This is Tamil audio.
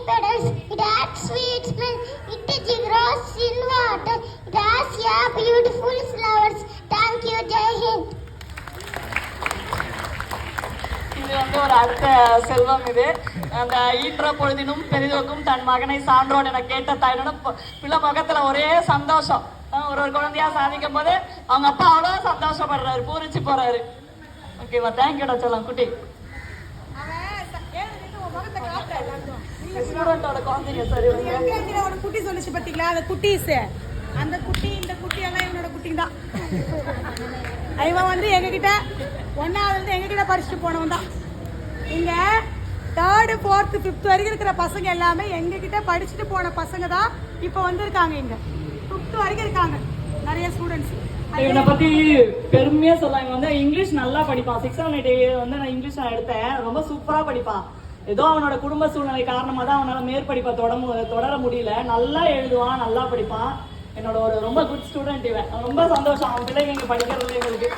petals. It has sweet smell. It grows in water. It has beautiful flowers. Thank you, Jai Hind. இது வந்து ஒரு அடுத்த செல்வம். இது அந்த ஈன்ற பொழுதினும் பெரிதோக்கும் தன் மகனை சான்றோன் என கேட்ட தாயோட பிள்ளை முகத்துல ஒரே சந்தோஷம். ஒரு குழந்தையா சாதிக்கும் போது அவங்க அப்பா அவ்வளோ சந்தோஷப்படுறாரு, பூரிச்சு போறாரு. ஓகேவா, தேங்க்யூடா சொல்லலாம் குட்டி. குழந்தைங்க சரி குட்டி சொல்லிச்சு பாத்தீங்களா, அந்த குட்டீஸ், அந்த குட்டி இந்த குட்டி எல்லாம் இவனோட குட்டிங்க தான். இவன் வந்து எங்ககிட்ட ஒன்னாவது வந்து எங்ககிட்ட படிச்சுட்டு போனவன் தான். இங்க 3rd 4th 5th வரைக்கும் இருக்கிற பசங்க எல்லாமே எங்ககிட்ட படிச்சுட்டு போன பசங்க தான் இப்ப வந்திருக்காங்க. இங்க 5th வரைக்கும் இருக்காங்க நிறைய ஸ்டூடெண்ட்ஸ். இவனை பத்தி பெருமையா சொல்லுவாங்க. வந்து இங்கிலீஷ் நல்லா படிப்பான். 6 7 8 வந்து நான் இங்கிலீஷ் நான் எடுத்தேன். ரொம்ப சூப்பரா படிப்பான். ஏதோ அவனோட குடும்ப சூழ்நிலை காரணமா தான் அவனால மேற்படிப்பை தொடர முடியல. நல்லா எழுதுவான், நல்லா படிப்பான். என்னோட ஒரு ரொம்ப குட் ஸ்டூடெண்ட் இவன். ரொம்ப சந்தோஷம் அவன் பிள்ளைங்க இங்க படிக்கிறதுல எங்களுக்கு.